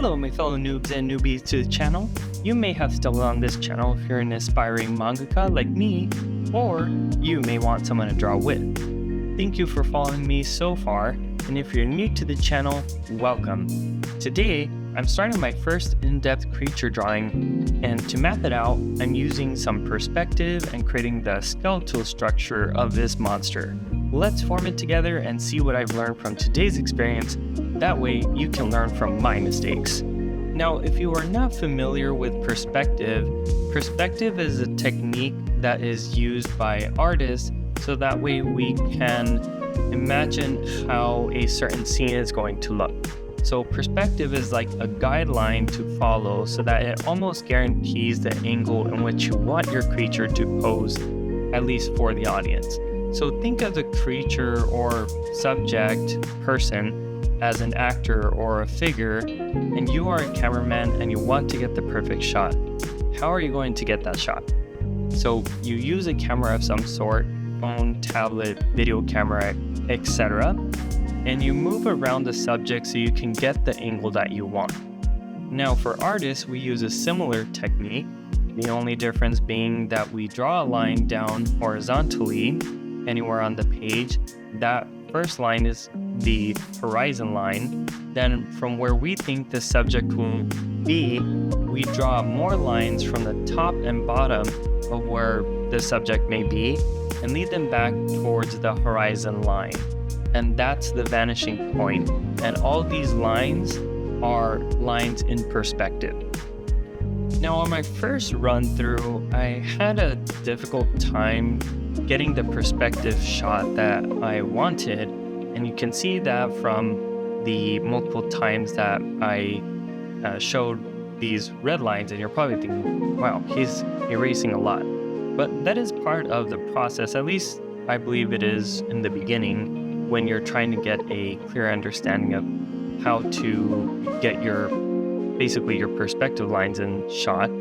Hello, my fellow noobs and newbies to the channel. You may have stumbled on this channel if you're an aspiring mangaka like me, or you may want someone to draw with. Thank you for following me so far, and if you're new to the channel, welcome. Today, I'm starting my first in-depth creature drawing, and to map it out, I'm using some perspective and creating the skeletal structure of this monster. Let's form it together and see what I've learned from today's experience. That way, you can learn from my mistakes. Now, if you are not familiar with perspective is a technique that is used by artists so that way we can imagine how a certain scene is going to look. So perspective is like a guideline to follow so that it almost guarantees the angle in which you want your creature to pose, at least for the audience. So think of the creature or subject, person, as an actor or a figure, and you are a cameraman and you want to get the perfect shot. How are you going to get that shot? So you use a camera of some sort, phone, tablet, video camera, etc. and you move around the subject so you can get the angle that you want. Now for artists, we use a similar technique, the only difference being that we draw a line down horizontally anywhere on the page. That first line is the horizon line. Then from where we think the subject will be, we draw more lines from the top and bottom of where the subject may be and lead them back towards the horizon line. And that's the vanishing point. And all these lines are lines in perspective. Now on my first run through, I had a difficult time getting the perspective shot that I wanted. And you can see that from the multiple times that I showed these red lines, and you're probably thinking, wow, he's erasing a lot. But that is part of the process, at least I believe it is in the beginning, when you're trying to get a clear understanding of how to get basically your perspective lines in shot.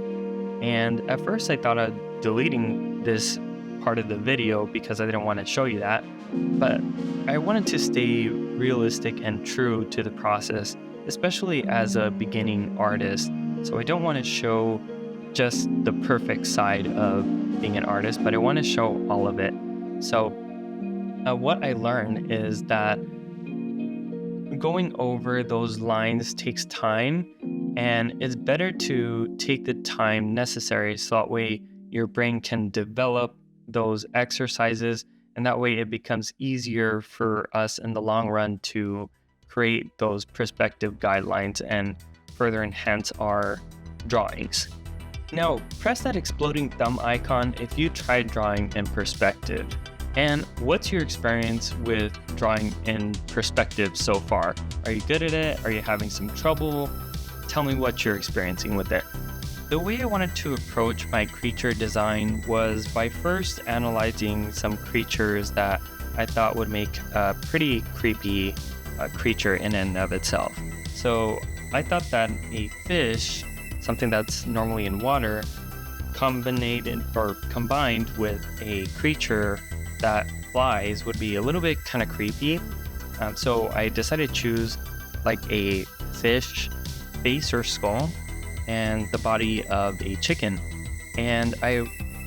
And at first I thought of deleting this part of the video because I didn't want to show you that, but I wanted to stay realistic and true to the process, especially as a beginning artist. So I don't want to show just the perfect side of being an artist, but I want to show all of it. So what I learned is that going over those lines takes time, and it's better to take the time necessary so that way your brain can develop those exercises, and that way it becomes easier for us in the long run to create those perspective guidelines and further enhance our drawings. Now, press that exploding thumb icon if you tried drawing in perspective. And what's your experience with drawing in perspective so far? Are you good at it? Are you having some trouble? Tell me what you're experiencing with it. The way I wanted to approach my creature design was by first analyzing some creatures that I thought would make a pretty creepy creature in and of itself. So I thought that a fish, something that's normally in water, combined with a creature that flies would be a little bit kind of creepy. So I decided to choose like a fish face or skull and the body of a chicken. And I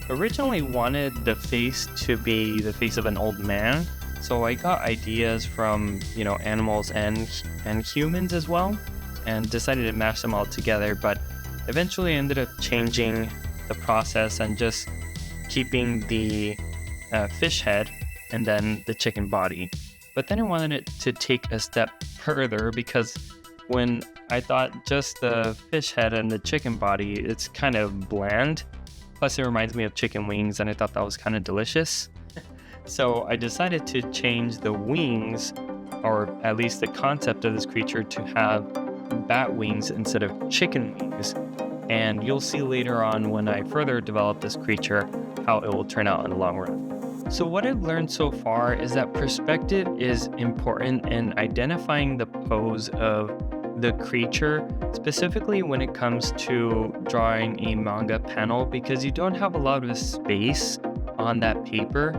originally wanted the face to be the face of an old man, so I got ideas from animals and humans as well, and decided to mash them all together. But eventually I ended up changing the process and just keeping the fish head and then the chicken body. But then I wanted it to take a step further, because when I thought just the fish head and the chicken body, it's kind of bland. Plus it reminds me of chicken wings, and I thought that was kind of delicious. So I decided to change the wings, or at least the concept of this creature, to have bat wings instead of chicken wings. And you'll see later on when I further develop this creature how it will turn out in the long run. So what I've learned so far is that perspective is important in identifying the pose of the creature, specifically when it comes to drawing a manga panel, because you don't have a lot of space on that paper,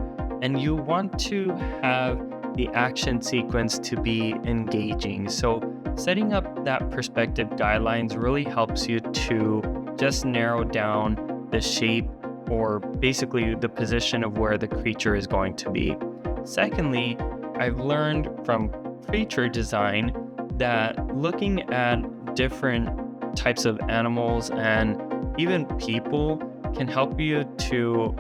and you want to have the action sequence to be engaging. So setting up that perspective guidelines really helps you to just narrow down the shape or basically the position of where the creature is going to be. Secondly, I've learned from creature design that looking at different types of animals and even people can help you to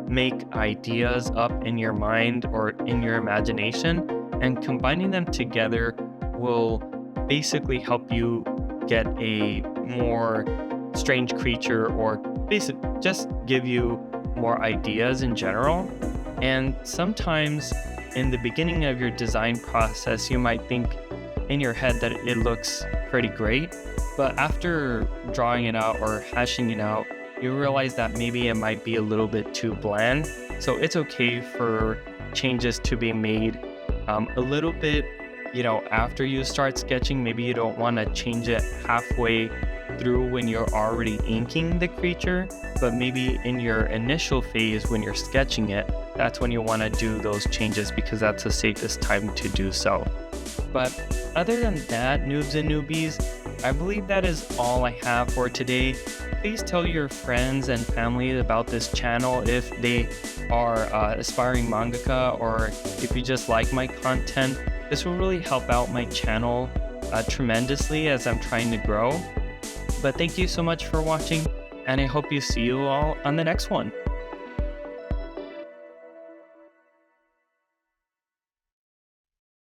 make ideas up in your mind or in your imagination, and combining them together will basically help you get a more strange creature or just give you more ideas in general. And sometimes in the beginning of your design process, you might think in your head that it looks pretty great, but after drawing it out or hashing it out, you realize that maybe it might be a little bit too bland. So it's okay for changes to be made a little bit, after you start sketching. Maybe you don't want to change it halfway through when you're already inking the creature, but maybe in your initial phase when you're sketching it, that's when you want to do those changes because that's the safest time to do so. But other than that, noobs and newbies, I believe that is all I have for today. Please tell your friends and family about this channel if they are aspiring mangaka, or if you just like my content. This will really help out my channel tremendously as I'm trying to grow. But thank you so much for watching, and I hope you see you all on the next one.